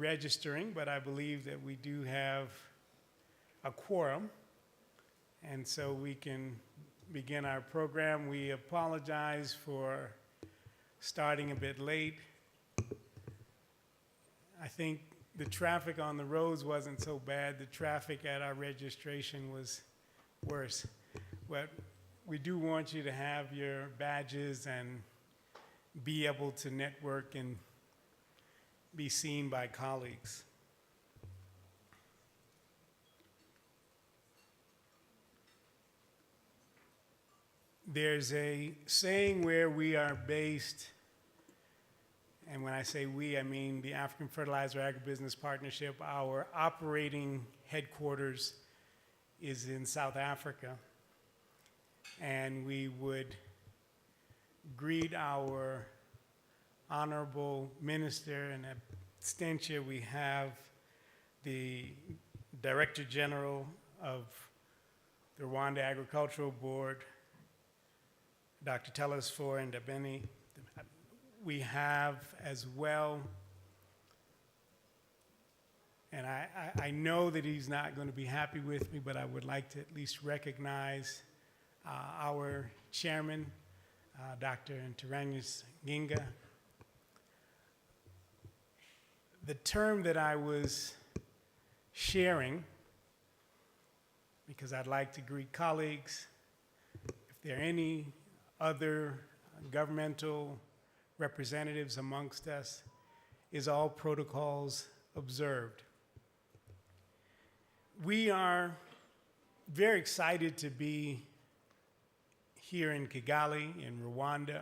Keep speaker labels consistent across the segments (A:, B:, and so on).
A: registering, but I believe that we do have a quorum, and so we can begin our program. We apologize for starting a bit late. I think the traffic on the roads wasn't so bad. The traffic at our registration was worse. But we do want you to have your badges and be able to network and be seen by colleagues. There's a saying where we are based, and when I say we, I mean the African Fertilizer Agribusiness Partnership. Our operating headquarters is in South Africa, and we would greet our honorable minister, and at Stentia we have the Director General of the Rwanda Agricultural Board, Dr. Telesfor and Dabeni. We have as well, and I know that he's not going to be happy with me, but I would like to at least recognize our chairman, Dr. Ntaranyus Ginga. The term that I was sharing, because I'd like to greet colleagues, if there are any other governmental representatives amongst us, is all protocols observed. We are very excited to be here in Kigali, in Rwanda,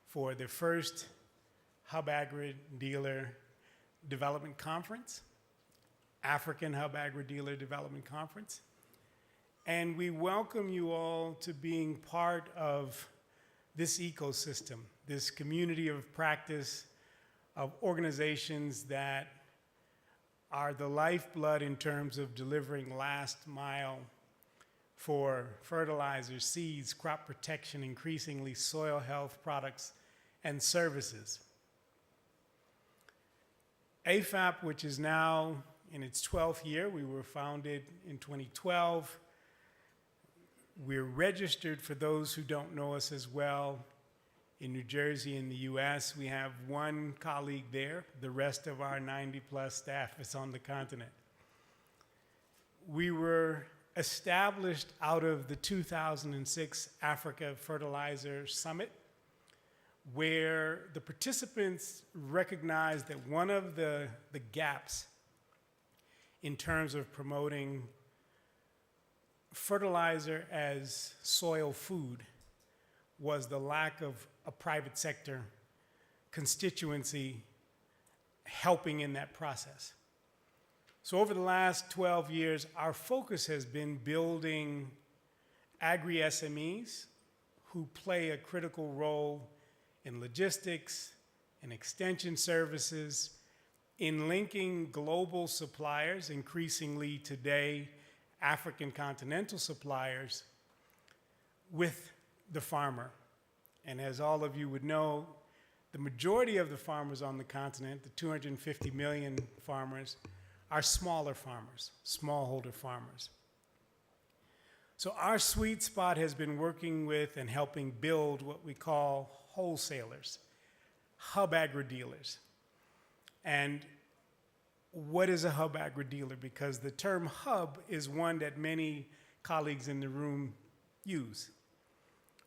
A: for the first Hub Agri-Dealer Development Conference, African Hub Agri-Dealer Development Conference. And we welcome you all to being part of this ecosystem, this community of practice of organizations that are the lifeblood in terms of delivering last mile for fertilizer, seeds, crop protection, increasingly soil health products and services. AFAP, which is now in its 12th year, we were founded in 2012. We're registered, for those who don't know us as well, in New Jersey in the US. We have one colleague there. The rest of our 90-plus staff is on the continent. We were established out of the 2006 Africa Fertilizer Summit, where the participants recognized that one of the gaps in terms of promoting fertilizer as soil food was the lack of a private sector constituency helping in that process. So over the last 12 years, our focus has been building agri-SMEs who play a critical role in logistics, in extension services, in linking global suppliers, increasingly today African continental suppliers, with the farmer. And as all of you would know, the majority of the farmers on the continent, the 250 million farmers, are smaller farmers, smallholder farmers. So our sweet spot has been working with and helping build what we call wholesalers, hub agri-dealers. And what is a hub agri-dealer? Because the term hub is one that many colleagues in the room use.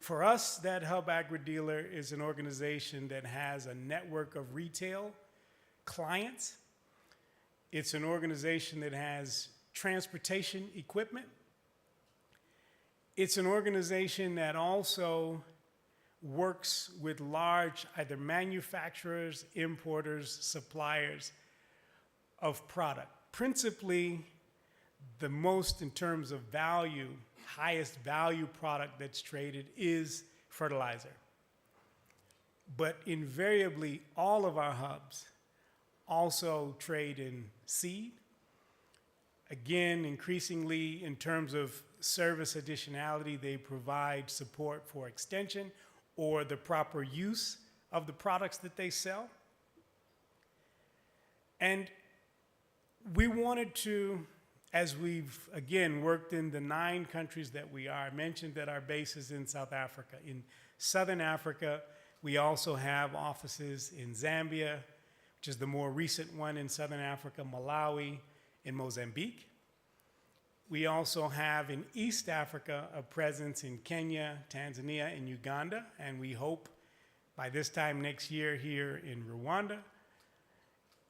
A: For us, that hub agri-dealer is an organization that has a network of retail clients. It's an organization that has transportation equipment. It's an organization that also works with large either manufacturers, importers, suppliers of product. Principally, the most in terms of value, highest value product that's traded is fertilizer. But invariably, all of our hubs also trade in seed. Again, increasingly in terms of service additionality, they provide support for extension or the proper use of the products that they sell. And we wanted to, as we've, again, worked in the 9 countries that we are, I mentioned that our base is in South Africa. In Southern Africa, we also have offices in Zambia, which is the more recent one in Southern Africa, Malawi, in Mozambique. We also have in East Africa a presence in Kenya, Tanzania, and Uganda, and we hope by this time next year here in Rwanda.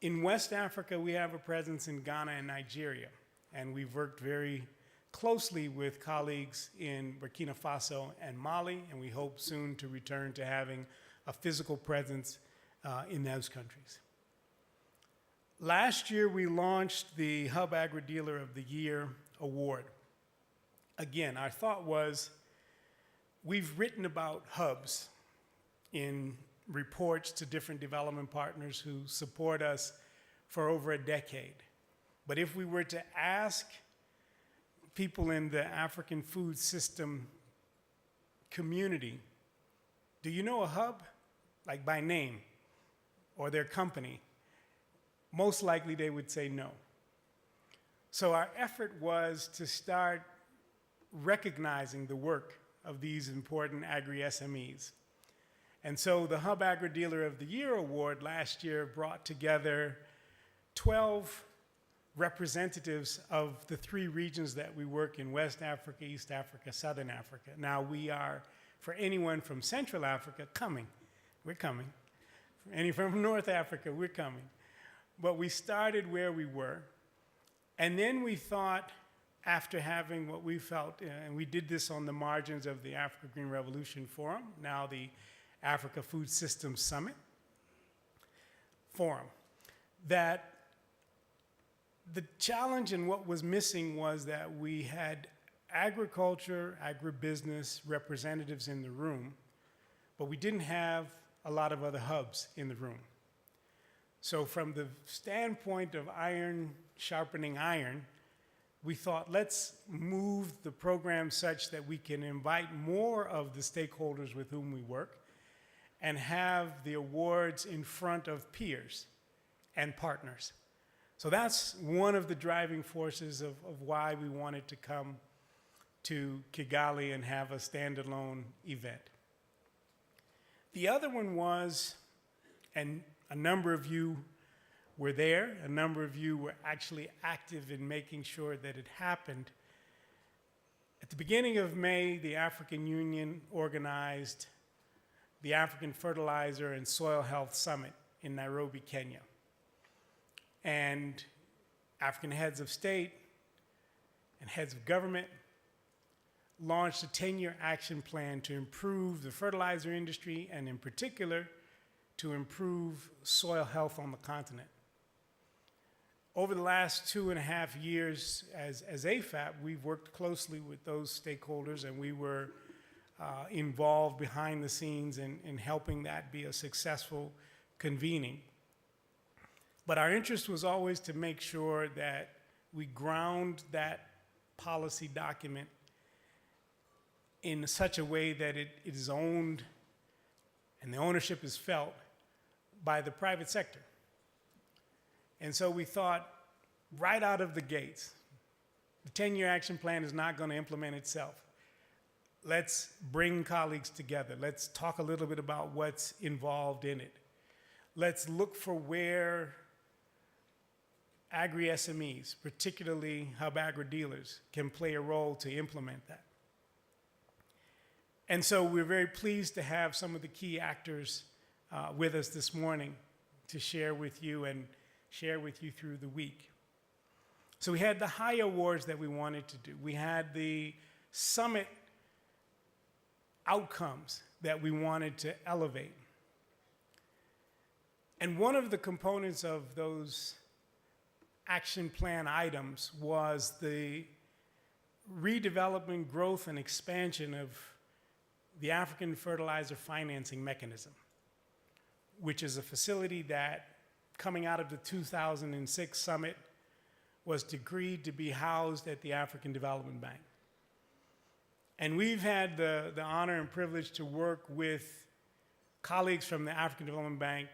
A: In West Africa, we have a presence in Ghana and Nigeria, and we've worked very closely with colleagues in Burkina Faso and Mali, and we hope soon to return to having a physical presence in those countries. Last year, we launched the Hub Agri-Dealer of the Year Award. Again, our thought was, we've written about hubs in reports to different development partners who support us for over a decade. But if we were to ask people in the African food system community, do you know a hub? Like by name or their company? Most likely they would say no. So our effort was to start recognizing the work of these important agri-SMEs. And so the Hub Agri-Dealer of the Year Award last year brought together 12 representatives of the 3 regions that we work in: West Africa, East Africa, Southern Africa. Now we are, for anyone from Central Africa, coming. We're coming. For any from North Africa, we're coming. But we started where we were. And then we thought, after having what we felt, and we did this on the margins of the Africa Green Revolution Forum, now the Africa Food Systems Summit Forum, that the challenge and what was missing was that we had agriculture, agribusiness representatives in the room, but we didn't have a lot of other hubs in the room. So from the standpoint of iron sharpening iron, we thought, let's move the program such that we can invite more of the stakeholders with whom we work and have the awards in front of peers and partners. So that's one of the driving forces of why we wanted to come to Kigali and have a standalone event. The other one was, and a number of you were there, a number of you were actually active in making sure that it happened. At the beginning of May, the African Union organized the African Fertilizer and Soil Health Summit in Nairobi, Kenya. And African heads of state and heads of government launched a 10-year action plan to improve the fertilizer industry and in particular to improve soil health on the continent. Over the last 2.5 years as AFAP, we've worked closely with those stakeholders, and we were involved behind the scenes in helping that be a successful convening. But our interest was always to make sure that we ground that policy document in such a way that it is owned and the ownership is felt by the private sector. And so we thought, right out of the gates, the 10-year action plan is not going to implement itself. Let's bring colleagues together. Let's talk a little bit about what's involved in it. Let's look for where agri-SMEs, particularly hub agri-dealers, can play a role to implement that. And so we're very pleased to have some of the key actors with us this morning to share with you and share with you through the week. So we had the high awards that we wanted to do. We had the summit outcomes that we wanted to elevate. And one of the components of those action plan items was the redevelopment, growth, and expansion of the African Fertilizer Financing Mechanism, which is a facility that, coming out of the 2006 summit, was agreed to be housed at the African Development Bank. And we've had the honor and privilege to work with colleagues from the African Development Bank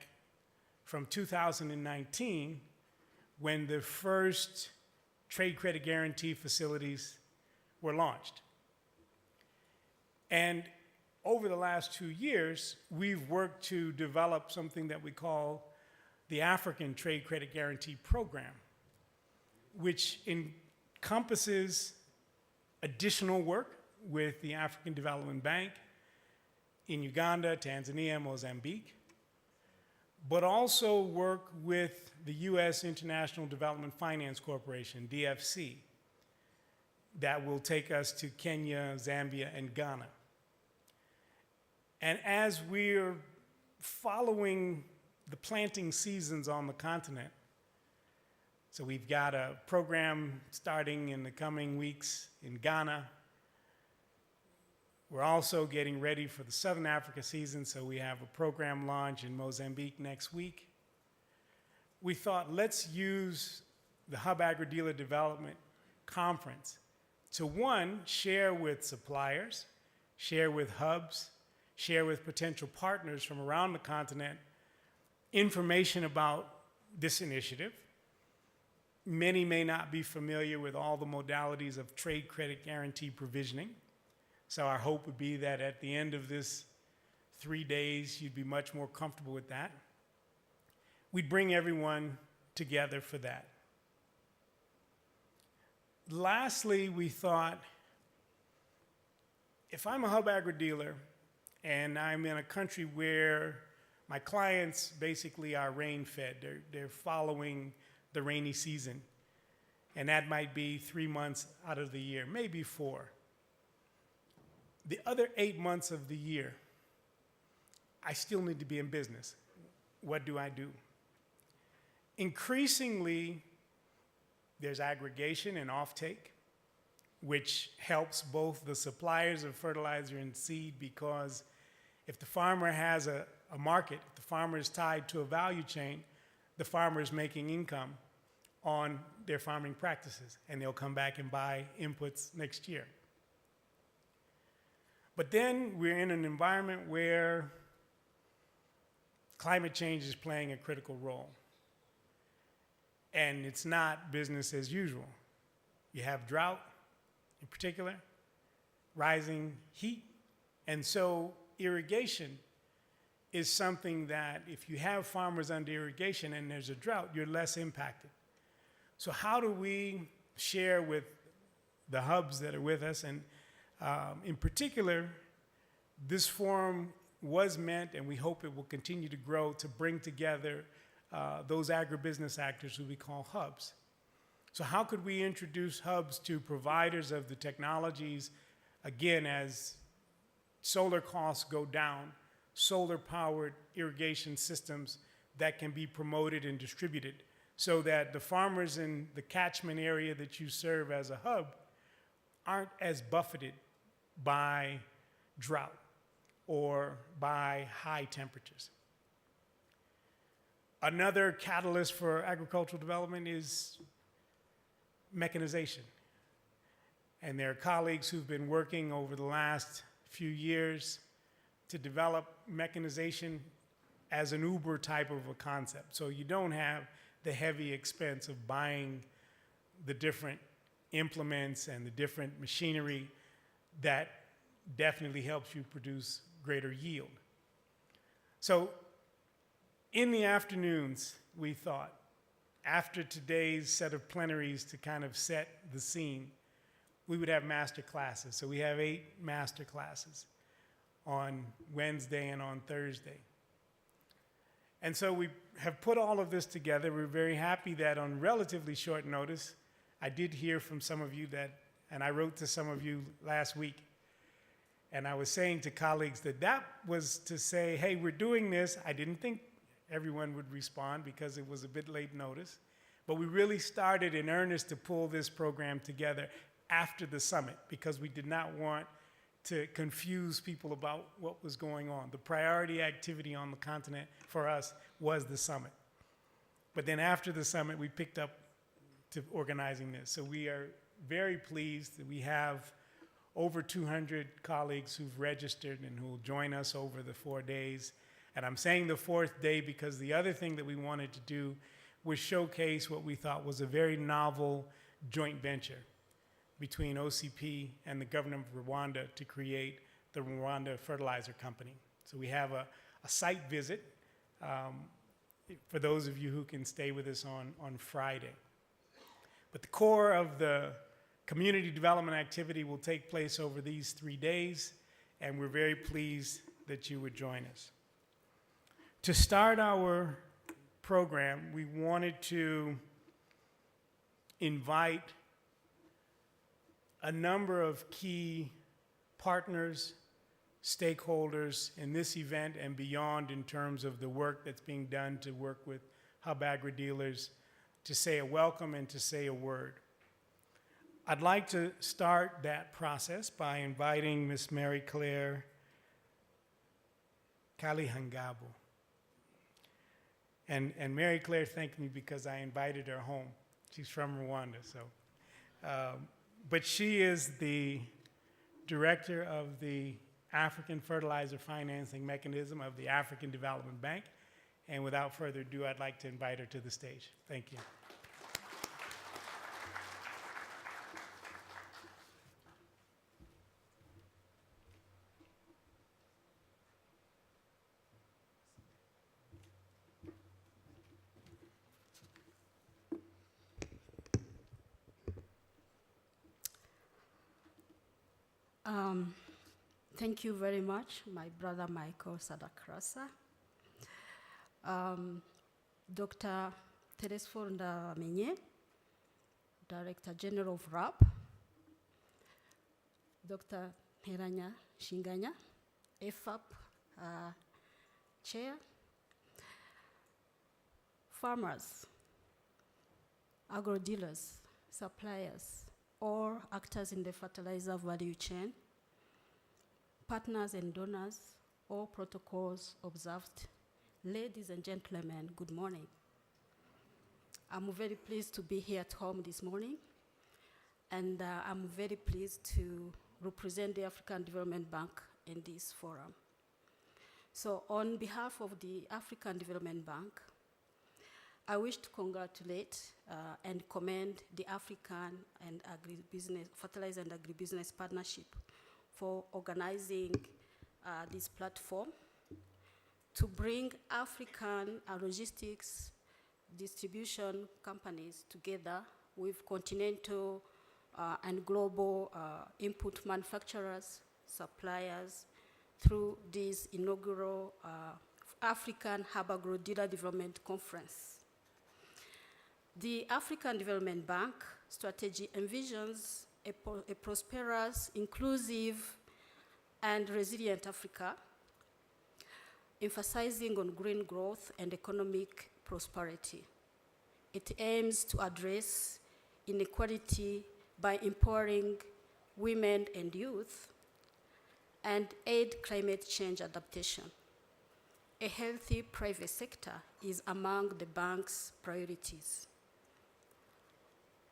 A: from 2019 when the first trade credit guarantee facilities were launched. And over the last 2 years, we've worked to develop something that we call the African Trade Credit Guarantee Program, which encompasses additional work with the African Development Bank in Uganda, Tanzania, Mozambique, but also work with the U.S. International Development Finance Corporation, DFC, that will take us to Kenya, Zambia, and Ghana. And as we're following the planting seasons on the continent, so we've got a program starting in the coming weeks in Ghana. We're also getting ready for the Southern Africa season, so we have a program launch in Mozambique next week. We thought, let's use the Hub Agro-Dealer Development Conference to, one, share with suppliers, share with hubs, share with potential partners from around the continent information about this initiative. Many may not be familiar with all the modalities of trade credit guarantee provisioning. So our hope would be that at the end of this 3 days, you'd be much more comfortable with that. We'd bring everyone together for that. Lastly, we thought, if I'm a Hub Agro-Dealer and I'm in a country where my clients basically are rain-fed, they're following the rainy season, and that might be 3 months out of the year, maybe 4. The other 8 months of the year, I still need to be in business. What do I do? Increasingly, there's aggregation and offtake, which helps both the suppliers of fertilizer and seed, because if the farmer has a market, if the farmer is tied to a value chain, the farmer is making income on their farming practices, and they'll come back and buy inputs next year. But then we're in an environment where climate change is playing a critical role. And it's not business as usual. You have drought, in particular, rising heat. And so irrigation is something that if you have farmers under irrigation and there's a drought, you're less impacted. So how do we share with the hubs that are with us? And in particular, this forum was meant, and we hope it will continue to grow, to bring together those agribusiness actors who we call hubs. So how could we introduce hubs to providers of the technologies, again, as solar costs go down, solar-powered irrigation systems that can be promoted and distributed, so that the farmers in the catchment area that you serve as a hub aren't as buffeted by drought or by high temperatures. Another catalyst for agricultural development is mechanization. And there are colleagues who've been working over the last few years to develop mechanization as an Uber type of a concept. So you don't have the heavy expense of buying the different implements and the different machinery that definitely helps you produce greater yield. So in the afternoons, we thought, after today's set of plenaries to kind of set the scene, we would have master classes. So we have 8 master classes on Wednesday and on Thursday. And so we have put all of this together. We're very happy that on relatively short notice, I did hear from some of you that, and I wrote to some of you last week, and I was saying to colleagues that that was to say, hey, we're doing this. I didn't think everyone would respond because it was a bit late notice, but we really started in earnest to pull this program together after the summit because we did not want to confuse people about what was going on. The priority activity on the continent for us was the summit. But then after the summit, we picked up to organizing this. So we are very pleased that we have over 200 colleagues who've registered and who will join us over the 4 days. And I'm saying the 4th day because the other thing that we wanted to do was showcase what we thought was a very novel joint venture between OCP and the government of Rwanda to create the Rwanda Fertilizer Company. So we have a site visit for those of you who can stay with us on Friday. But the core of the community development activity will take place over these 3 days, and we're very pleased that you would join us. To start our program, we wanted to invite a number of key partners, stakeholders in this event and beyond in terms of the work that's being done to work with Hub Agri-Dealers to say a welcome and to say a word. I'd like to start that process by inviting Ms. Mary Claire Kalihangabo. And Mary Claire thanked me because I invited her home. She's from Rwanda, so. But she is the director of the African Fertilizer Financing Mechanism of the African Development Bank. And without further ado, I'd like to invite her to the stage. Thank you.
B: Thank you very much, my brother Michael Sadakrasa. Dr. Teresfor Ndamenye, Director General of RAP. Dr. Heranya Shinganya, AFAP Chair. Farmers, agro-dealers, suppliers, or actors in the fertilizer value chain, partners and donors, all protocols observed. Ladies and gentlemen, good morning. I'm very pleased to be here at home this morning, and I'm very pleased to represent the African Development Bank in this forum. So on behalf of the African Development Bank, I wish to congratulate and commend the African and Agribusiness, Fertilizer and Agribusiness Partnership for organizing this platform to bring African logistics distribution companies together with continental and global input manufacturers, suppliers, through this inaugural African Hub Agro-Dealer Development Conference. The African Development Bank strategy envisions a prosperous, inclusive, and resilient Africa, emphasizing on green growth and economic prosperity. It aims to address inequality by empowering women and youth and aid climate change adaptation. A healthy private sector is among the bank's priorities.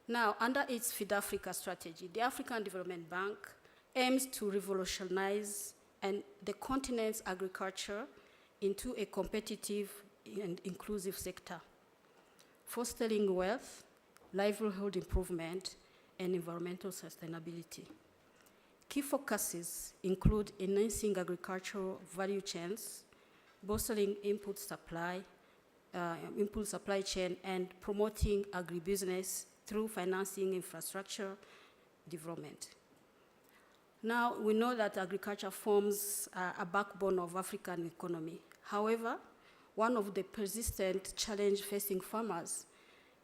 B: Now, under its Feed Africa strategy, the African Development Bank aims to revolutionize the continent's agriculture into a competitive and inclusive sector, fostering wealth, livelihood improvement, and environmental sustainability. Key focuses include enhancing agricultural value chains, bolstering input supply chain, and promoting agribusiness through financing infrastructure development. Now, we know that agriculture forms a backbone of African economy. However, one of the persistent challenges facing farmers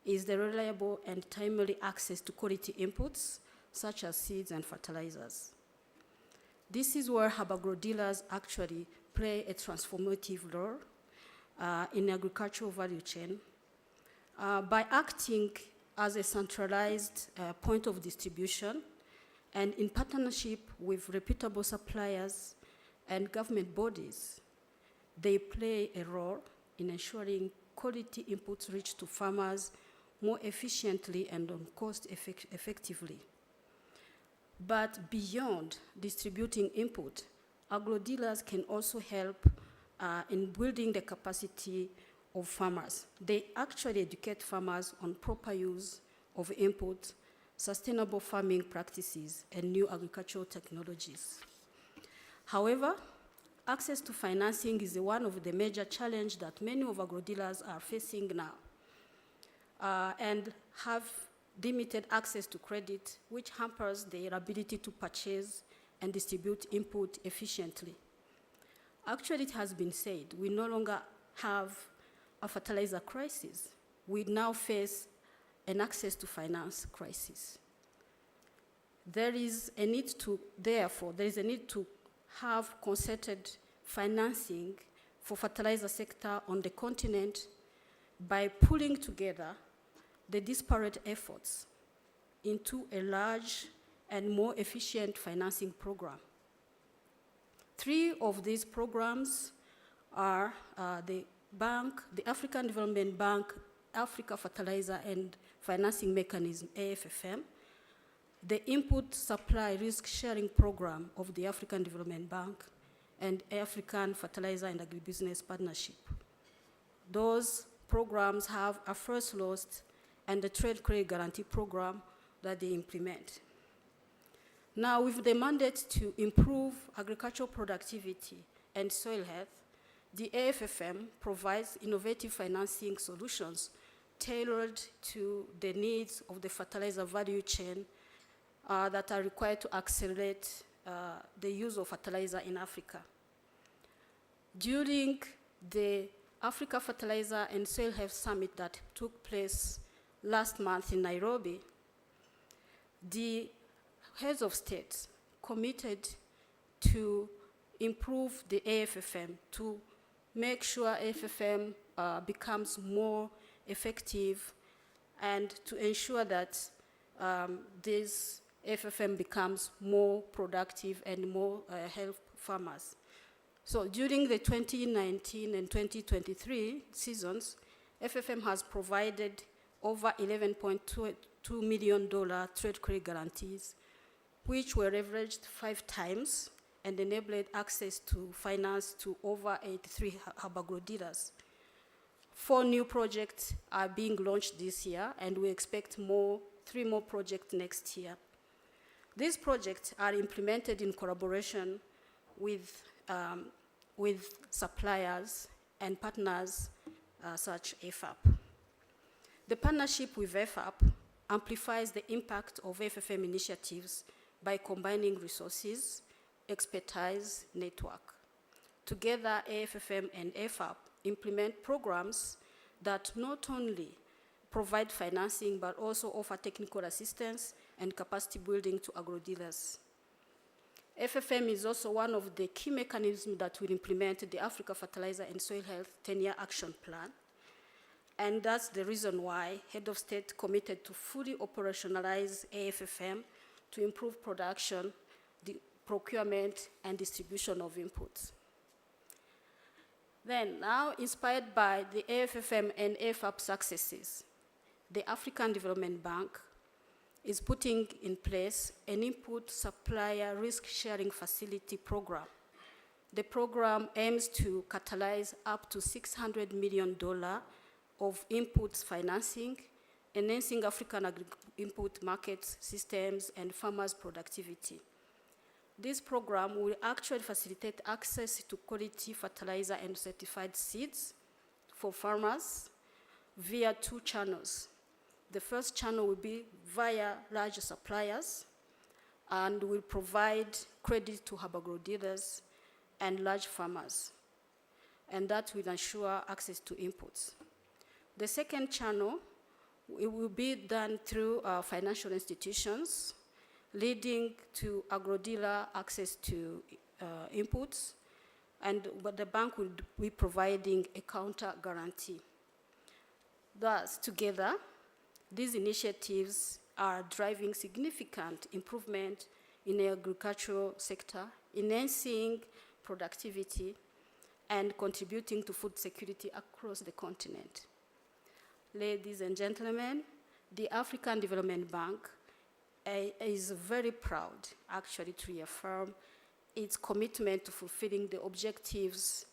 B: is the reliable and timely access to quality inputs, such as seeds and fertilizers. This is where Hub Agro-Dealers actually play a transformative role in the agricultural value chain by acting as a centralized point of distribution and in partnership with reputable suppliers and government bodies. They play a role in ensuring quality inputs reach to farmers more efficiently and on cost effectively. But beyond distributing input, agro-dealers can also help in building the capacity of farmers. They actually educate farmers on proper use of input, sustainable farming practices, and new agricultural technologies. However, access to financing is one of the major challenges that many of agro-dealers are facing now, and have limited access to credit, which hampers their ability to purchase and distribute input efficiently. Actually, it has been said, we no longer have a fertilizer crisis. We now face an access to finance crisis. There is a need to have concerted financing for fertilizer sector on the continent by pulling together the disparate efforts into a large and more efficient financing program. 3 of these programs are the African Development Bank, Africa Fertilizer and Financing Mechanism, AFFM, the Input Supply Risk Sharing Program of the African Development Bank, and African Fertilizer and Agribusiness Partnership. Those programs have a first loss and the Trade Credit Guarantee Program that they implement. Now, with the mandate to improve agricultural productivity and soil health, the AFFM provides innovative financing solutions tailored to the needs of the fertilizer value chain that are required to accelerate the use of fertilizer in Africa. During the Africa Fertilizer and Soil Health Summit that took place last month in Nairobi, the heads of states committed to improve the AFFM, to make sure AFFM becomes more effective, and to ensure that this AFFM becomes more productive and more help farmers. So during the 2019 and 2023 seasons, FFM has provided over $11.2 million trade credit guarantees, which were leveraged 5 times and enabled access to finance to over 83 agro-dealers. 4 new projects are being launched this year, and we expect 3 more projects next year. These projects are implemented in collaboration with suppliers and partners such as AFAP. The partnership with AFAP amplifies the impact of FFM initiatives by combining resources, expertise, network. Together, AFFM and AFAP implement programs that not only provide financing but also offer technical assistance and capacity building to agro-dealers. FFM is also one of the key mechanisms that will implement the Africa Fertilizer and Soil Health 10-year action plan. And that's the reason why Head of State committed to fully operationalize AFFM to improve production, the procurement, and distribution of inputs. Then, now inspired by the AFFM and AFAP successes, the African Development Bank is putting in place an input supplier risk sharing facility program. The program aims to catalyze up to $600 million of inputs financing, enhancing African input market systems and farmers' productivity. This program will actually facilitate access to quality fertilizer and certified seeds for farmers via 2 channels. The first channel will be via large suppliers and will provide credit to agro-dealers and large farmers, and that will ensure access to inputs. The second channel, it will be done through financial institutions, leading to agro-dealer access to inputs, but the bank will be providing a counter guarantee. Thus, together, these initiatives are driving significant improvement in the agricultural sector, enhancing productivity, and contributing to food security across the continent. Ladies and gentlemen, the African Development Bank is very proud, actually, to reaffirm its commitment to fulfilling the objectives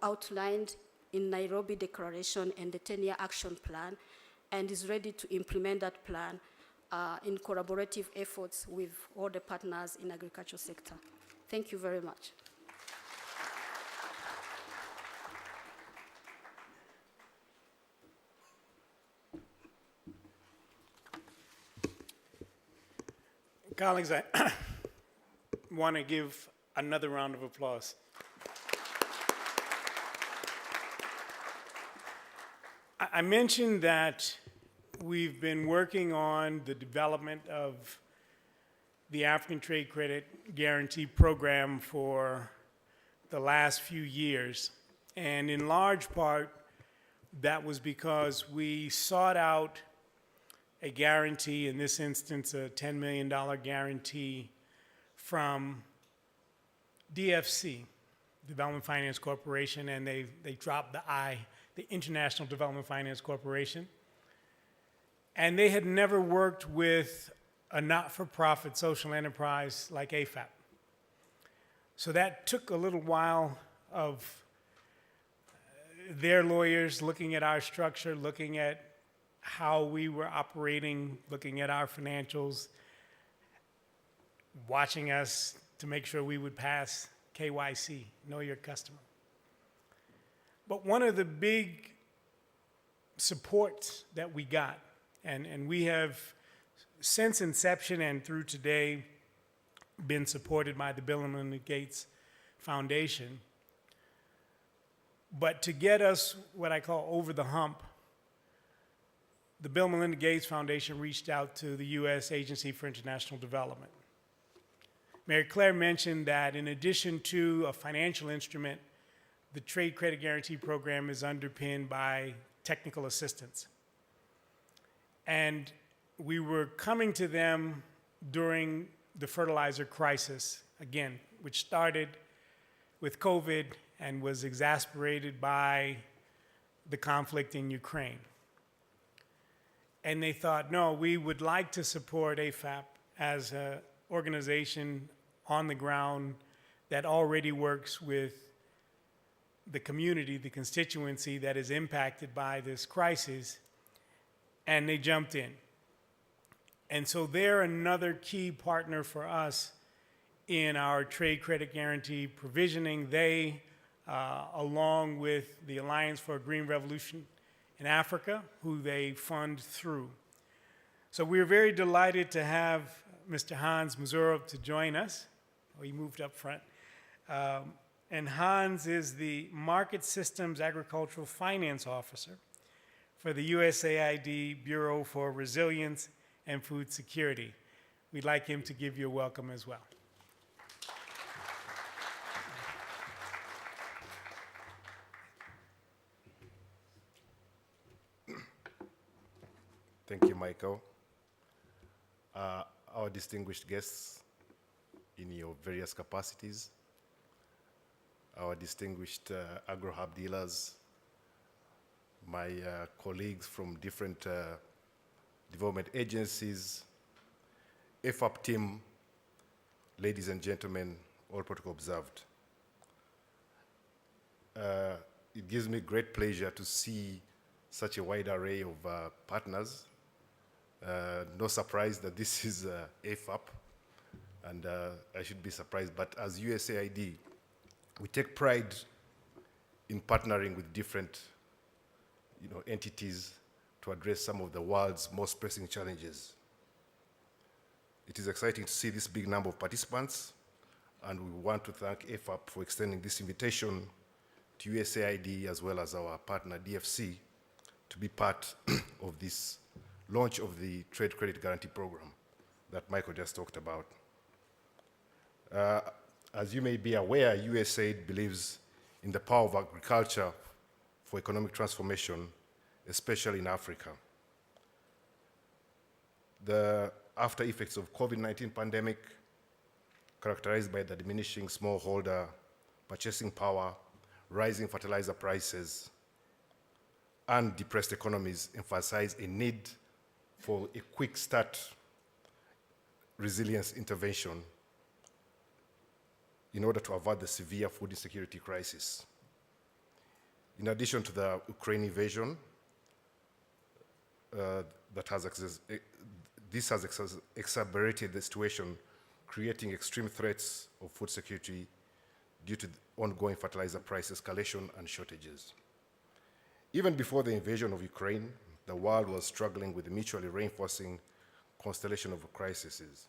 B: outlined in Nairobi Declaration and the 10-year action plan, and is ready to implement that plan in collaborative efforts with all the partners in the agriculture sector. Thank you very much.
A: Colleagues, I want to give another round of applause. I mentioned that we've been working on the development of the African Trade Credit Guarantee Program for the last few years. And in large part, that was because we sought out a guarantee, in this instance, a $10 million guarantee from DFC, Development Finance Corporation, and they dropped the I, the International Development Finance Corporation. And they had never worked with a not-for-profit social enterprise like AFAP. So that took a little while of their lawyers looking at our structure, looking at how we were operating, looking at our financials, watching us to make sure we would pass KYC, Know Your Customer. But one of the big supports that we got, and we have since inception and through today been supported by the Bill and Melinda Gates Foundation, but to get us what I call over the hump, the Bill and Melinda Gates Foundation reached out to the U.S. Agency for International Development. Mary Claire mentioned that in addition to a financial instrument, the Trade Credit Guarantee Program is underpinned by technical assistance. And we were coming to them during the fertilizer crisis, again, which started with COVID and was exacerbated by the conflict in Ukraine. And they thought, no, we would like to support AFAP as an organization on the ground that already works with the community, the constituency that is impacted by this crisis, and they jumped in. And so they're another key partner for us in our trade credit guarantee provisioning. They, along with the Alliance for a Green Revolution in Africa, who they fund through. So we're very delighted to have Mr. Hans Mazurov to join us. Oh, he moved up front. And Hans is the Market Systems Agricultural Finance Officer for the USAID Bureau for Resilience and Food Security. We'd like him to give you a welcome as well.
C: Thank you, Michael. Our distinguished guests in your various capacities, our distinguished Agro-Hub dealers, my colleagues from different development agencies, AFAP team, ladies and gentlemen, all protocol observed. It gives me great pleasure to see such a wide array of partners. No surprise that this is AFAP, and I should be surprised, but as USAID, we take pride in partnering with different entities to address some of the world's most pressing challenges. It is exciting to see this big number of participants, and we want to thank AFAP for extending this invitation to USAID as well as our partner DFC to be part of this launch of the Trade Credit Guarantee Program that Michael just talked about. As you may be aware, USAID believes in the power of agriculture for economic transformation, especially in Africa. The after effects of COVID-19 pandemic, characterized by the diminishing smallholder purchasing power, rising fertilizer prices, and depressed economies, emphasize a need for a quick start resilience intervention in order to avert the severe food insecurity crisis. In addition to the Ukraine invasion, this has exacerbated the situation, creating extreme threats of food security due to the ongoing fertilizer price escalation and shortages. Even before the invasion of Ukraine, the world was struggling with a mutually reinforcing constellation of crises.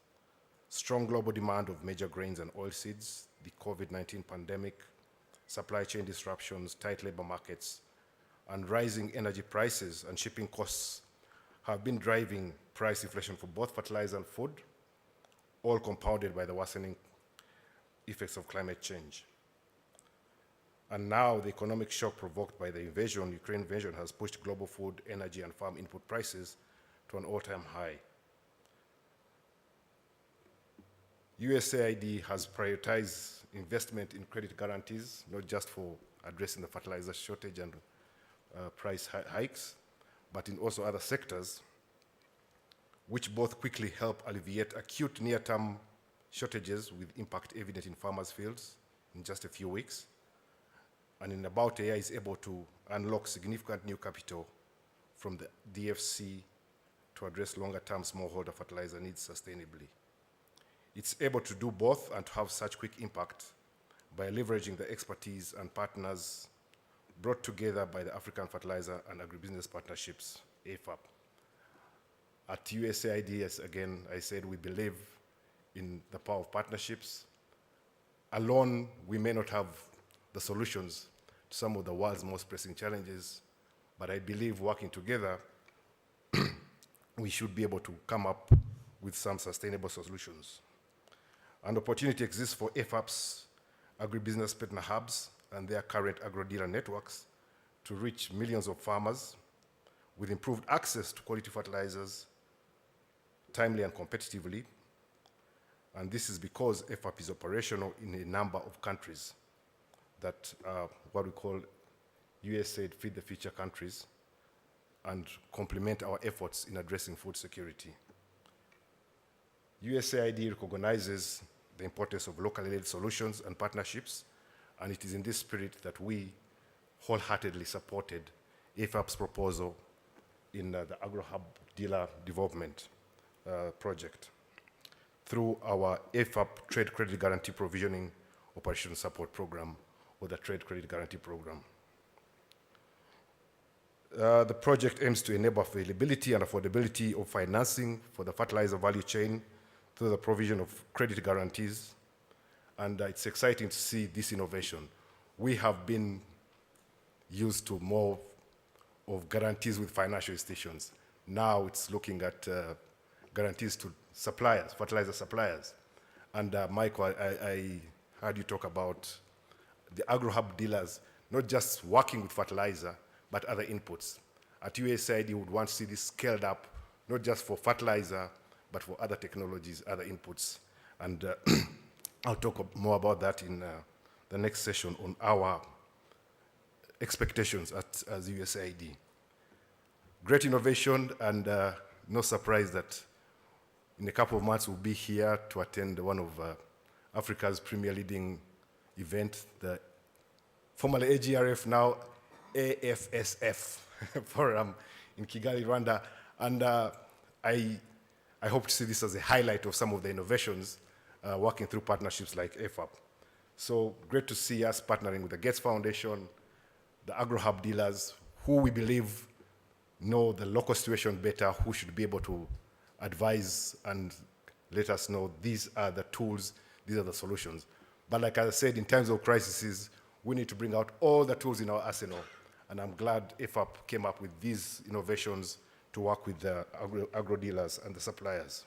C: Strong global demand of major grains and oilseeds, the COVID-19 pandemic, supply chain disruptions, tight labor markets, and rising energy prices and shipping costs have been driving price inflation for both fertilizer and food, all compounded by the worsening effects of climate change. And now the economic shock provoked by the Ukraine invasion has pushed global food, energy, and farm input prices to an all-time high. USAID has prioritized investment in credit guarantees, not just for addressing the fertilizer shortage and price hikes, but in also other sectors, which both quickly help alleviate acute near-term shortages with impact evident in farmers' fields in just a few weeks, and in about a year is able to unlock significant new capital from the DFC to address longer-term smallholder fertilizer needs sustainably. It's able to do both and to have such quick impact by leveraging the expertise and partners brought together by the African Fertilizer and Agribusiness Partnerships, AFAP. At USAID, as again I said, we believe in the power of partnerships. Alone, we may not have the solutions to some of the world's most pressing challenges, but I believe working together, we should be able to come up with some sustainable solutions. An opportunity exists for AFAP's agribusiness partner hubs and their current agro-dealer networks to reach millions of farmers with improved access to quality fertilizers, timely and competitively. And this is because AFAP is operational in a number of countries that are what we call USAID Feed the Future countries and complement our efforts in addressing food security. USAID recognizes the importance of locally led solutions and partnerships, and it is in this spirit that we wholeheartedly supported AFAP's proposal in the Agro-Dealer development project through our AFAP Trade Credit Guarantee Provisioning Operation Support Program, or the Trade Credit Guarantee Program. The project aims to enable availability and affordability of financing for the fertilizer value chain through the provision of credit guarantees, and it's exciting to see this innovation. We have been used to more of guarantees with financial institutions. Now it's looking at guarantees to suppliers, fertilizer suppliers. And Michael, I heard you talk about the agro-hub dealers, not just working with fertilizer, but other inputs. At USAID, you would want to see this scaled up, not just for fertilizer, but for other technologies, other inputs. And I'll talk more about that in the next session on our expectations as USAID. Great innovation, and no surprise that in a couple of months we'll be here to attend one of Africa's premier leading event, the formerly AGRF, now AFSF forum in Kigali, Rwanda. And I hope to see this as a highlight of some of the innovations working through partnerships like AFAP. So great to see us partnering with the Gates Foundation, the Agro-Hub dealers, who we believe know the local situation better, who should be able to advise and let us know these are the tools, these are the solutions. But like I said, in times of crises, we need to bring out all the tools in our arsenal. And I'm glad AFAP came up with these innovations to work with the agro-dealers and the suppliers.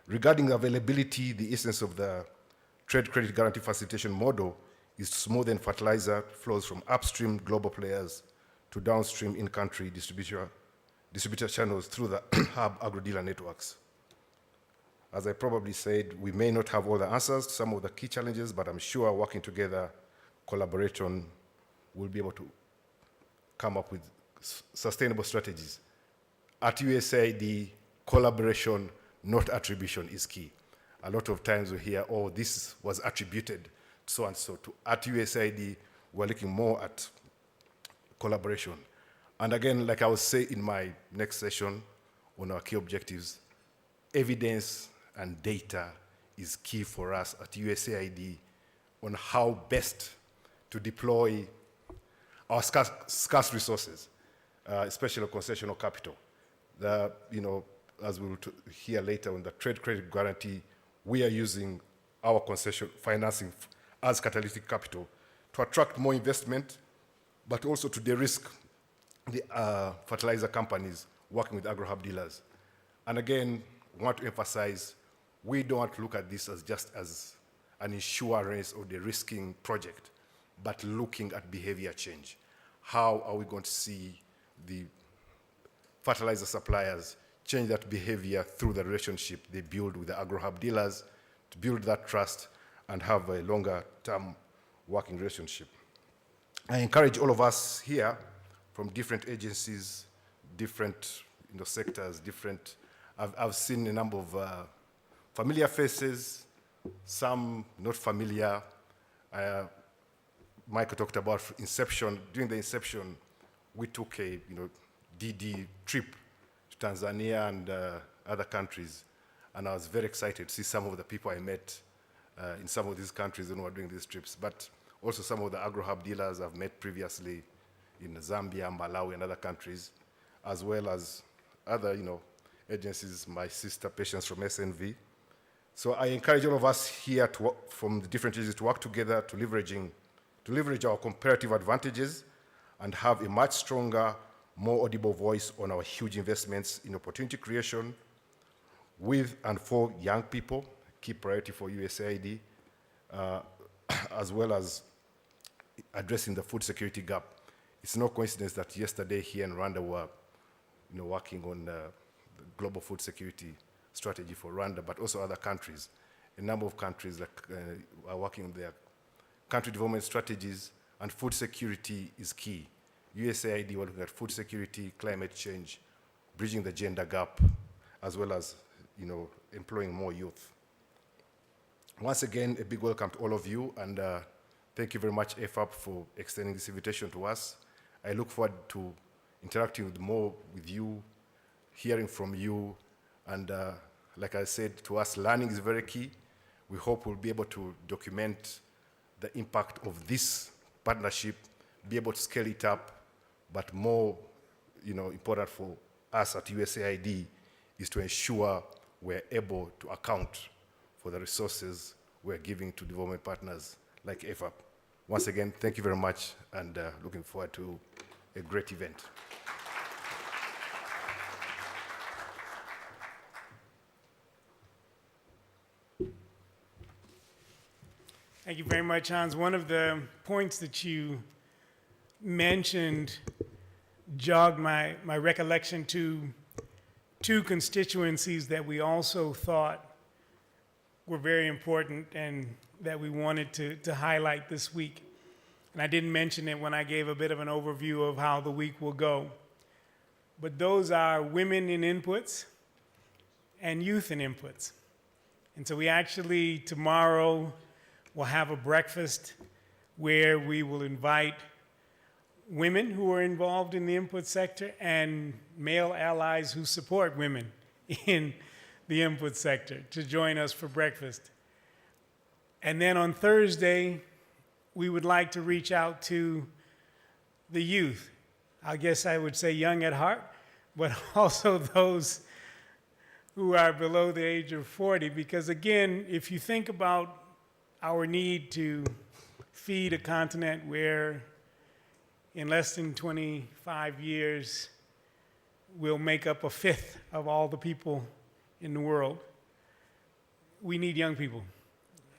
C: Regarding availability, the essence of the trade credit guarantee facilitation model is to smoothen fertilizer flows from upstream global players to downstream in-country distributor channels through the hub agro-dealer networks. As I probably said, we may not have all the answers to some of the key challenges, but I'm sure working together, collaboration, we'll be able to come up with sustainable strategies. At USAID, collaboration, not attribution, is key. A lot of times we hear, oh, this was attributed so and so. At USAID, we're looking more at collaboration. And again, like I will say in my next session on our key objectives, evidence and data is key for us at USAID on how best to deploy our scarce resources, especially concessional capital. As we will hear later on the trade credit guarantee, we are using our concession financing as catalytic capital to attract more investment, but also to de-risk the fertilizer companies working with Agro-Dealers. And again, I want to emphasize, we don't want to look at this as just as an insurance or de-risking project, but looking at behavior change. How are we going to see the fertilizer suppliers change that behavior through the relationship they build with the Agro-Dealers to build that trust and have a longer-term working relationship? I encourage all of us here from different agencies, different sectors, I've seen a number of familiar faces, some not familiar. Michael talked about inception. During the inception, we took a DD trip to Tanzania and other countries, and I was very excited to see some of the people I met in some of these countries when we were doing these trips, but also some of the Agro-Dealers I've met previously in Zambia, Malawi, and other countries, as well as other agencies, my sister Patience from SNV. So I encourage all of us here to work, from the different agencies, to work together to leverage our comparative advantages and have a much stronger, more audible voice on our huge investments in opportunity creation with and for young people, key priority for USAID, as well as addressing the food security gap. It's no coincidence that yesterday here in Rwanda we're working on the global food security strategy for Rwanda, but also other countries. A number of countries are working on their country development strategies, and food security is key. USAID, we're looking at food security, climate change, bridging the gender gap, as well as employing more youth. Once again, a big welcome to all of you, and thank you very much, AFAP, for extending this invitation to us. I look forward to interacting more with you, hearing from you, and like I said, to us, learning is very key. We hope we'll be able to document the impact of this partnership, be able to scale it up, but more important for us at USAID is to ensure we're able to account for the resources we're giving to development partners like AFAP. Once again, thank you very much, and looking forward to a great event.
A: Thank you very much, Hans. One of the points that you mentioned jogged my recollection to two constituencies that we also thought were very important and that we wanted to highlight this week. And I didn't mention it when I gave a bit of an overview of how the week will go. But those are women in inputs and youth in inputs. And so we actually, tomorrow, will have a breakfast where we will invite women who are involved in the input sector and male allies who support women in the input sector to join us for breakfast. And then on Thursday, we would like to reach out to the youth. I guess I would say young at heart, but also those who are below the age of 40, because again, if you think about our need to feed a continent where in less than 25 years we'll make up a fifth of all the people in the world, we need young people.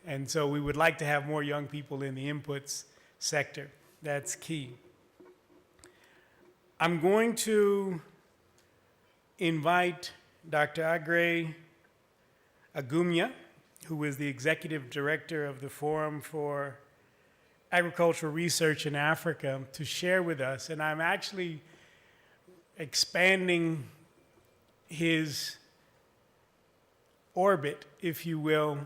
A: And so we would like to have more young people in the inputs sector. That's key. I'm going to invite Dr. Agre Agumya, who is the executive director of the Forum for Agricultural Research in Africa, to share with us. And I'm actually expanding his orbit, if you will,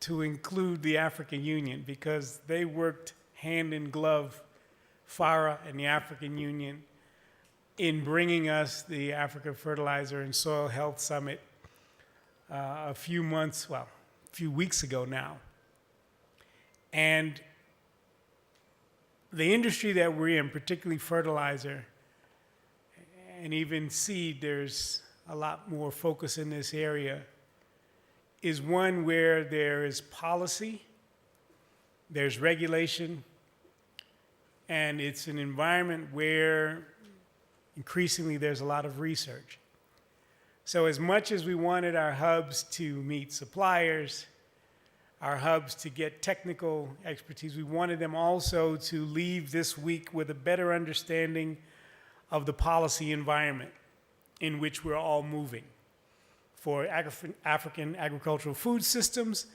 A: to include the African Union, because they worked hand in glove, FARA and the African Union, in bringing us the Africa Fertilizer and Soil Health Summit a few weeks ago now. And the industry that we're in, particularly fertilizer and even seed, there's a lot more focus in this area, is one where there is policy, there's regulation, and it's an environment where increasingly there's a lot of research. So as much as we wanted our hubs to meet suppliers, our hubs to get technical expertise, we wanted them also to leave this week with a better understanding of the policy environment in which we're all moving for African agricultural food systems,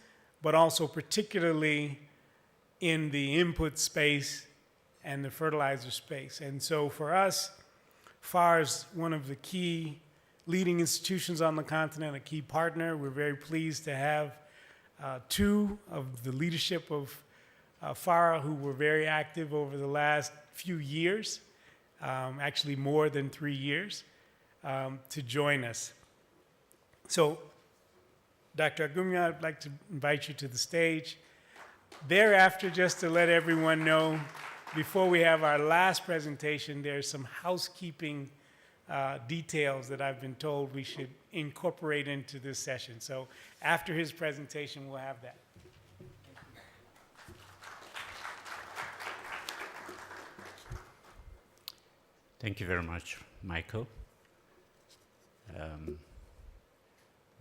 A: but also particularly in the input space and the fertilizer space. And so for us, FAR is one of the key leading institutions on the continent, a key partner. We're very pleased to have two of the leadership of FARA who were very active over the last few years, actually more than 3 years, to join us. So, Dr. Agumya, I'd like to invite you to the stage. Thereafter, just to let everyone know, before we have our last presentation, there's some housekeeping details that I've been told we should incorporate into this session. So after his presentation, we'll have that.
D: Thank you very much, Michael.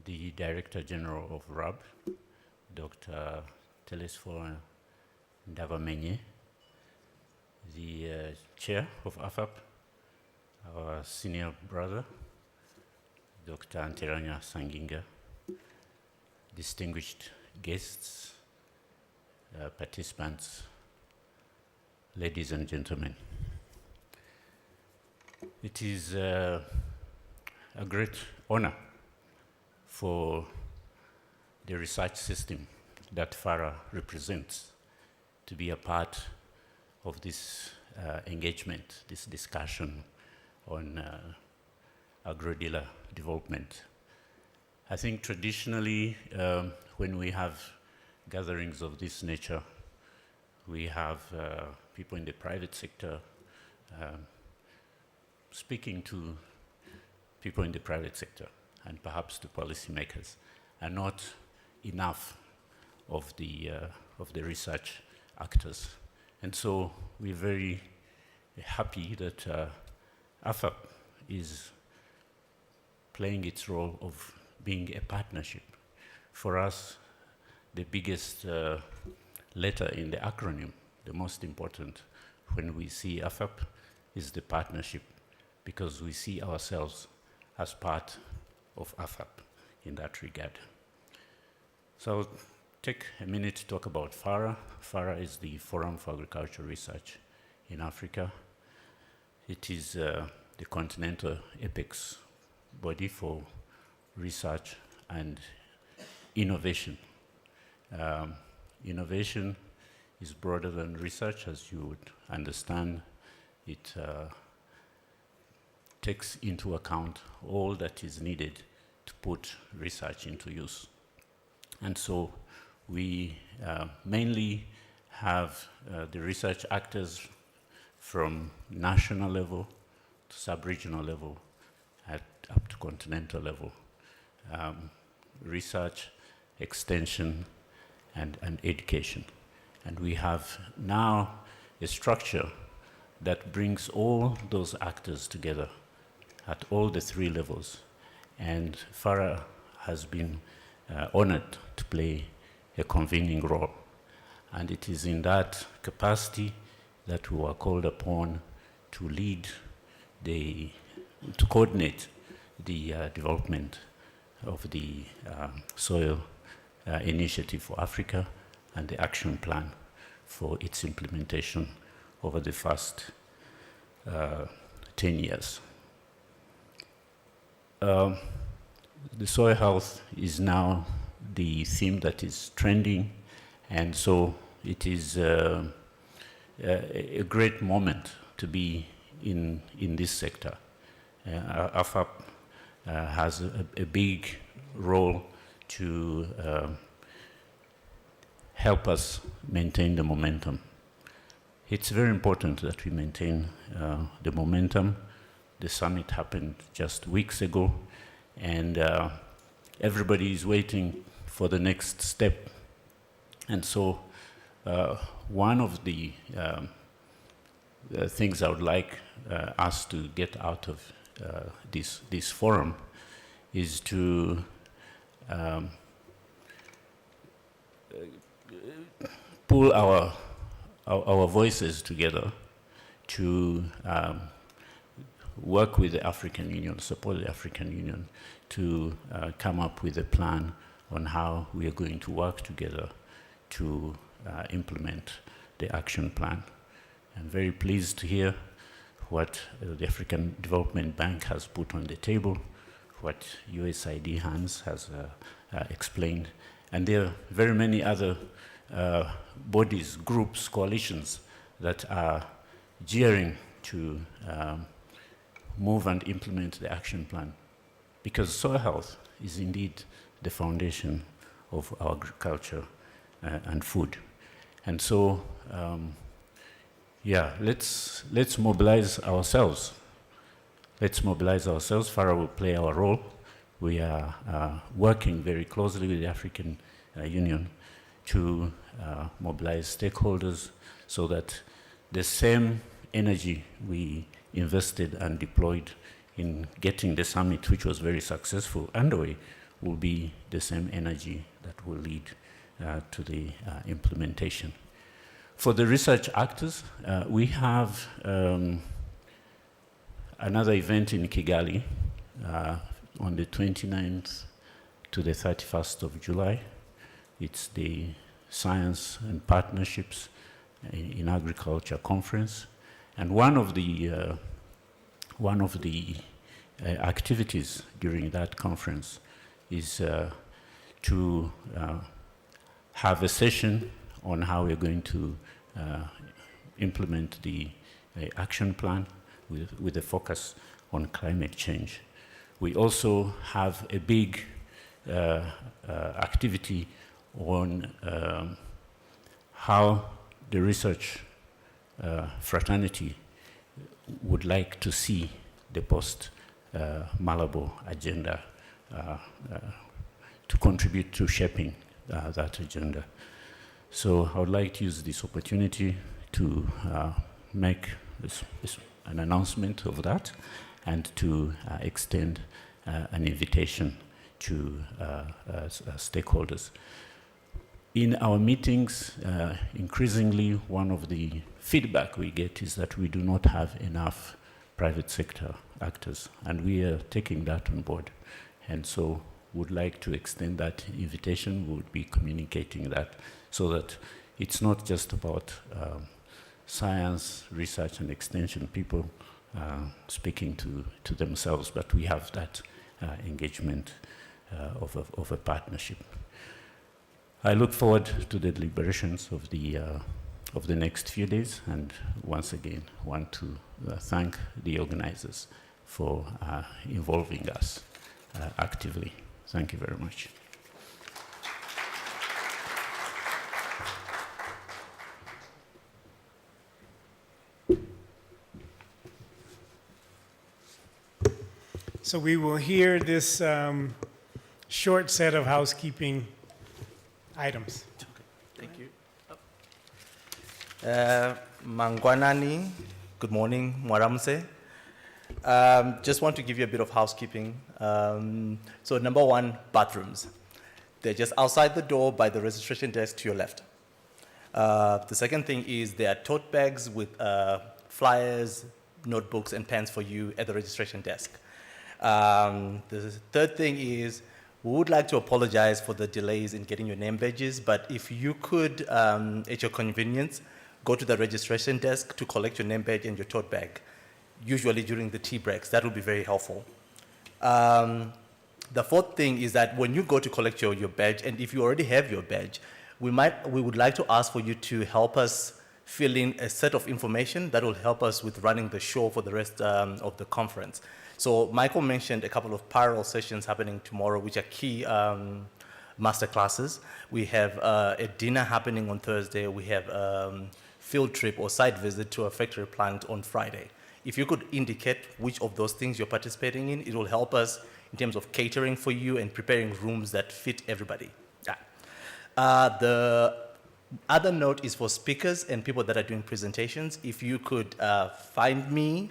D: The Director General of RAB, Dr. Telesphore Ndavamenye, the Chair of AFAP, our senior brother, Dr. Anteranya Sanginga, distinguished guests, participants, ladies and gentlemen. It is a great honor for the research system that FARA represents to be a part of this engagement, this discussion on Agro-Dealer development. I think traditionally, when we have gatherings of this nature, we have people in the private sector speaking to people in the private sector and perhaps to policymakers, and not enough of the research actors. And so we're very happy that AFAP is playing its role of being a partnership. For us, the biggest letter in the acronym, the most important when we see AFAP, is the partnership, because we see ourselves as part of AFAP in that regard. So I'll take a minute to talk about FARA. FARA is the Forum for Agricultural Research in Africa. It is the continental apex body for research and innovation. Innovation is broader than research, as you would understand. It takes into account all that is needed to put research into use. And so we mainly have the research actors from national level to sub-regional level up to continental level. Research, extension, and education. And we have now a structure that brings all those actors together at all the three levels. And FARA has been honored to play a convening role. And it is in that capacity that we were called upon to lead to coordinate the development of the Soil Initiative for Africa and the action plan for its implementation over the first 10 years. The soil health is now the theme that is trending, and so it is a great moment to be in this sector. AFAP has a big role to help us maintain the momentum. It's very important that we maintain the momentum. The summit happened just weeks ago, and everybody is waiting for the next step. And so one of the things I would like us to get out of this forum is to pull our voices together to work with the African Union, support the African Union to come up with a plan on how we are going to work together to implement the action plan. I'm very pleased to hear what the African Development Bank has put on the table, what USAID Hans has explained, and there are very many other bodies, groups, coalitions that are gearing to move and implement the action plan, because soil health is indeed the foundation of our agriculture and food. And so, yeah, let's mobilize ourselves. Let's mobilize ourselves. FARA will play our role. We are working very closely with the African Union to mobilize stakeholders so that the same energy we invested and deployed in getting the summit, which was very successful, underway, will be the same energy that will lead to the implementation. For the research actors, we have another event in Kigali on the 29th to the 31st of July. It's the Science and Partnerships in Agriculture Conference. And one of the activities during that conference is to have a session on how we're going to implement the action plan with a focus on climate change. We also have a big activity on how the research fraternity would like to see the post-Malabo agenda to contribute to shaping that agenda. So I would like to use this opportunity to make an announcement of that and to extend an invitation to stakeholders. In our meetings, increasingly, one of the feedback we get is that we do not have enough private sector actors, and we are taking that on board. And so would like to extend that invitation. We would be communicating that so that it's not just about science, research, and extension people speaking to themselves, but we have that engagement of a partnership. I look forward to the deliberations of the next few days, and once again want to thank the organizers for involving us actively. Thank you very much.
A: So we will hear this short set of housekeeping items.
E: Thank you. Mangwanani, good morning, Mwaramse. Just want to give you a bit of housekeeping. So number one, bathrooms. They're just outside the door by the registration desk to your left. The second thing is there are tote bags with flyers, notebooks, and pens for you at the registration desk. The third thing is we would like to apologize for the delays in getting your name badges, but if you could, at your convenience, go to the registration desk to collect your name badge and your tote bag, usually during the tea breaks. That would be very helpful. The fourth thing is that when you go to collect your badge, and if you already have your badge, we would like to ask for you to help us fill in a set of information that will help us with running the show for the rest of the conference. So Michael mentioned a couple of parallel sessions happening tomorrow, which are key master classes. We have a dinner happening on Thursday. We have field trip or site visit to a factory plant on Friday. If you could indicate which of those things you're participating in, it will help us in terms of catering for you and preparing rooms that fit everybody. The other note is for speakers and people that are doing presentations. If you could find me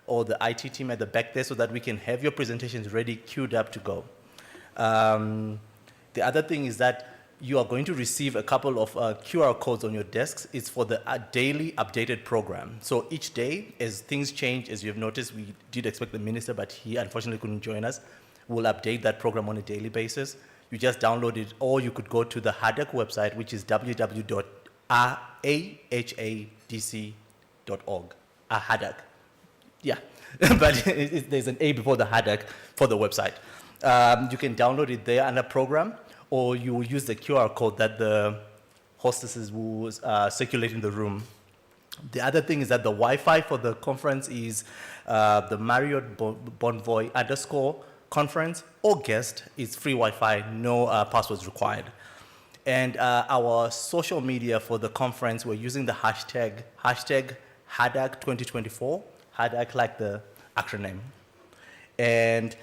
E: or the IT team at the back there so that we can have your presentations ready, queued up to go. The other thing is that you are going to receive a couple of QR codes on your desks. It's for the daily updated program. So each day, as things change, as you've noticed, we did expect the minister, but he unfortunately couldn't join us. We'll update that program on a daily basis. You just download it, or you could go to the HADC website, which is www.ahadc.org. HADC. Yeah, but there's an A before the HADC for the website. You can download it there under program, or you will use the QR code that the hostesses will circulate in the room. The other thing is that the Wi-Fi for the conference is the Marriott Bonvoy _conference or guest. It's free Wi-Fi, no passwords required. And our social media for the conference, we're using the hashtag HADC 2024, HADC like the acronym. And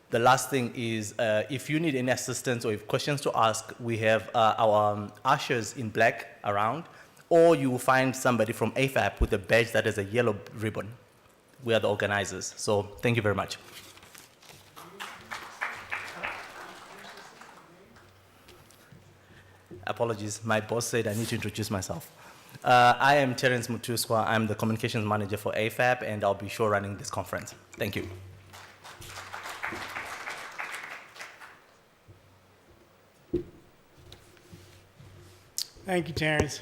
E: the last thing is, if you need any assistance or if questions to ask, we have our ushers in black around, or you will find somebody from AFAP with a badge that has a yellow ribbon. We are the organizers. So thank you very much. Apologies, my boss said I need to introduce myself. I am Terence Mutuswa. I'm the communications manager for AFAP, and I'll be show running this conference. Thank you.
A: Thank you, Terence.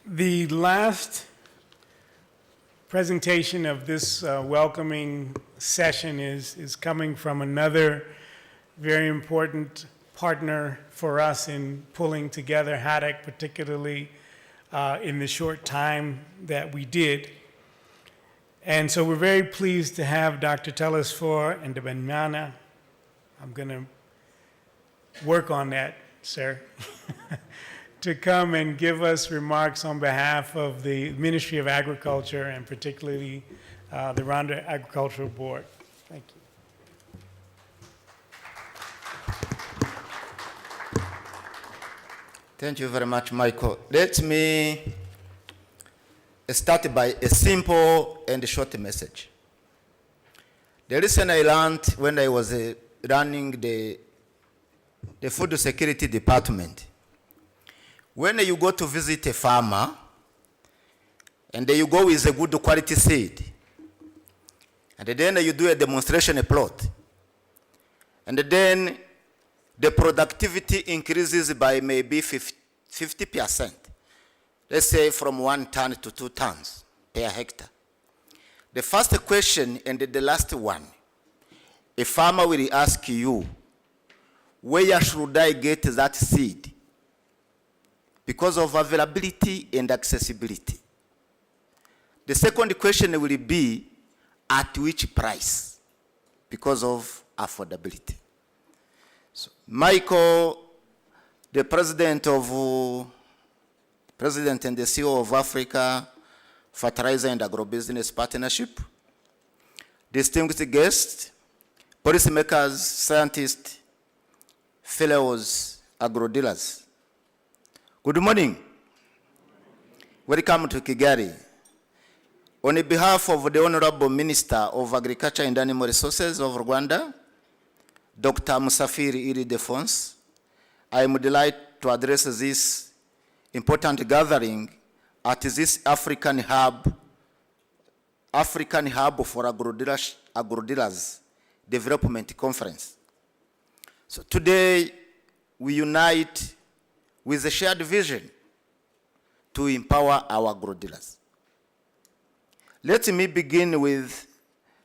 A: The last presentation of this welcoming session is coming from another very important partner for us in pulling together HADC, particularly in the short time that we did. And so we're very pleased to have Dr. Telesfor and Ndebanyana. I'm going to work on that, sir, to come and give us remarks on behalf of the Ministry of Agriculture and particularly the Rwanda Agricultural Board. Thank you.
F: Thank you very much, Michael. Let me start by a simple and short message. The lesson I learned when I was running the Food Security Department, when you go to visit a farmer and you go with a good quality seed, and then you do a demonstration plot, and then the productivity increases by maybe 50%. Let's say from 1 ton to 2 tons per hectare. The first question and the last one, a farmer will ask you, where should I get that seed? Because of availability and accessibility. The second question will be, at which price? Because of affordability. So, Michael, the president and the CEO of Africa Fertilizer and Agribusiness Partnership, distinguished guests, policymakers, scientists, fellows, agro-dealers. Good morning. Welcome to Kigali. On behalf of the Honorable Minister of Agriculture and Animal Resources of Rwanda, Dr. Musafiri Ildefonse, I am delighted to address this important gathering at this African hub for agro-dealers development conference. So today we unite with a shared vision to empower our agro-dealers. Let me begin with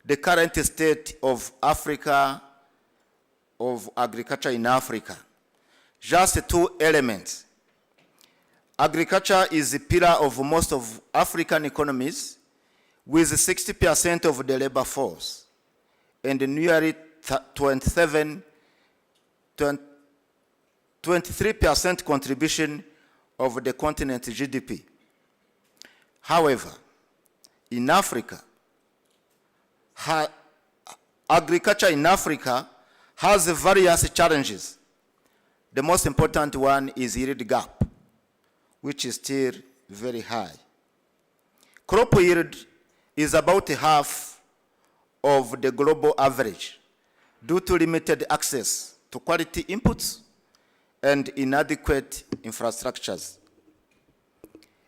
F: the current state of Africa, of agriculture in Africa. Just 2 elements. Agriculture is the pillar of most of African economies, with 60% of the labor force and nearly 23% contribution of the continent's GDP. However, in Africa, agriculture in Africa has various challenges. The most important one is yield gap, which is still very high. Crop yield is about half of the global average due to limited access to quality inputs and inadequate infrastructures.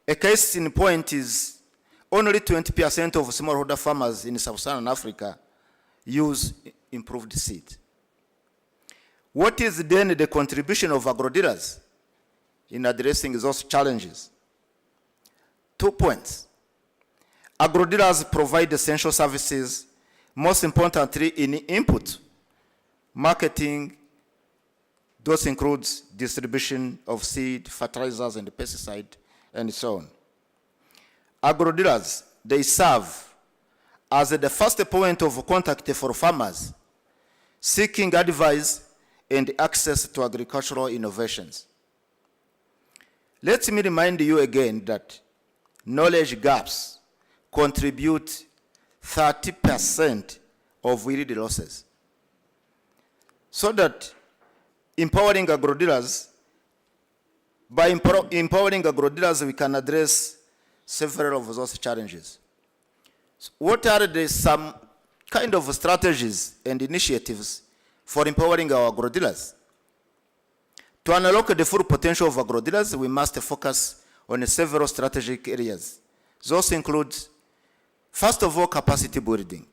F: A case in point is only 20% of smallholder farmers in sub-Saharan Africa use improved seed. What is then the contribution of agro-dealers in addressing those challenges? 2 points. Agro-dealers provide essential services, most importantly in input, marketing. Those includes distribution of seed, fertilizers, and pesticide, and so on. Agro-dealers, they serve as the first point of contact for farmers seeking advice and access to agricultural innovations. Let me remind you again that knowledge gaps contribute 30% of yield losses. So that empowering agro-dealers, by empowering agro-dealers, we can address several of those challenges. So what are some kind of strategies and initiatives for empowering our agro-dealers? To unlock the full potential of agro-dealers, we must focus on several strategic areas. Those include, first of all, capacity building.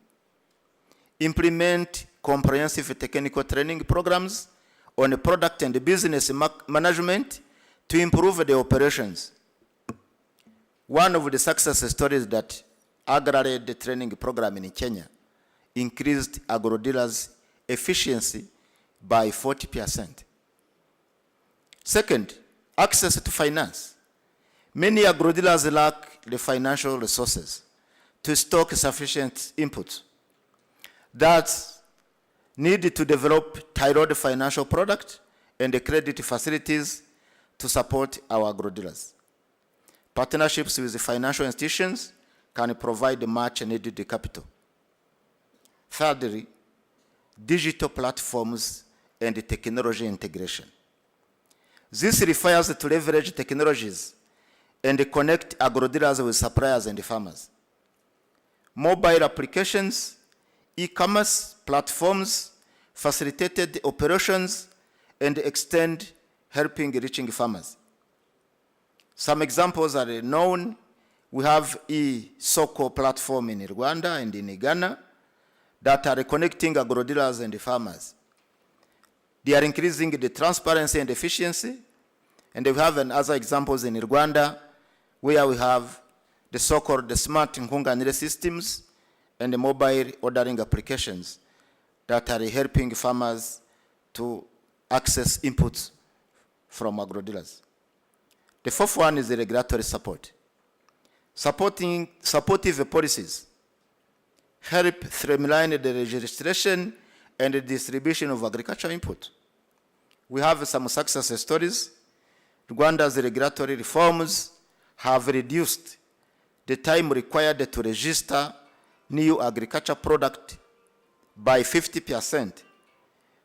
F: Implement comprehensive technical training programs on product and business management to improve the operations. One of the success stories that Agri-led training program in Kenya increased agro-dealers' efficiency by 40%. Second, access to finance. Many agro-dealers lack the financial resources to stock sufficient inputs. That's needed to develop tailored financial product and the credit facilities to support our agro-dealers. Partnerships with the financial institutions can provide much needed capital. Thirdly, digital platforms and technology integration. This requires to leverage technologies and connect agro-dealers with suppliers and farmers. Mobile applications, e-commerce platforms, facilitated operations, and extend helping reaching farmers. Some examples are known. We have e-Soko platform in Rwanda and in Ghana that are connecting agro-dealers and farmers. They are increasing the transparency and efficiency. And we have other examples in Rwanda where we have the so-called smart nkunganire systems and the mobile ordering applications that are helping farmers to access inputs from agro-dealers. The fourth one is the regulatory support. Supportive policies help streamline the registration and the distribution of agricultural input. We have some success stories. Rwanda's regulatory reforms have reduced the time required to register new agriculture product by 50%,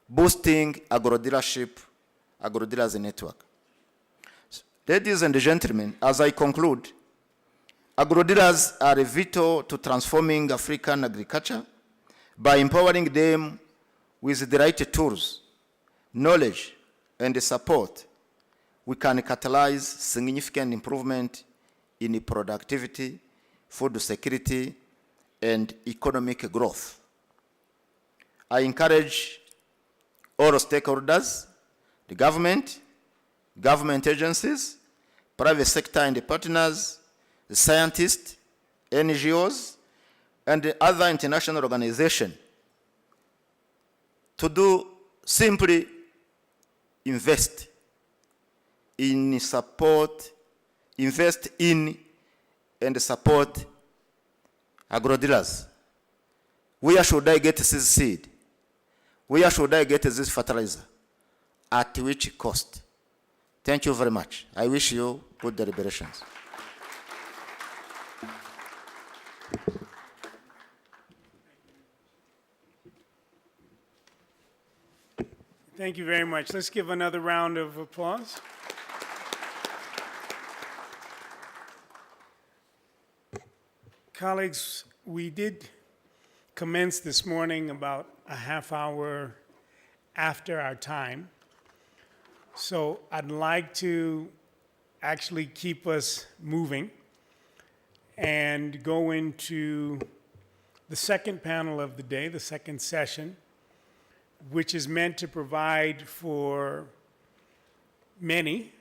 F: boosting agro-dealers network. Ladies and gentlemen, as I conclude, agro-dealers are vital to transforming African agriculture. By empowering them with the right tools, knowledge, and support, we can catalyze significant improvement in productivity, food security, and economic growth. I encourage all stakeholders, the government agencies, private sector and partners, the scientists, NGOs, and the other international organizations to do simply invest in support invest in and support agro-dealers? Where should I get this seed? Where should I get this fertilizer? At which cost? Thank you very much. I wish you good deliberations.
A: Thank you very much. Let's give another round of applause. Colleagues, we did commence this morning about a half hour after our time. So I'd like to actually keep us moving and go into the second panel of the day, the second session, which is meant to provide for many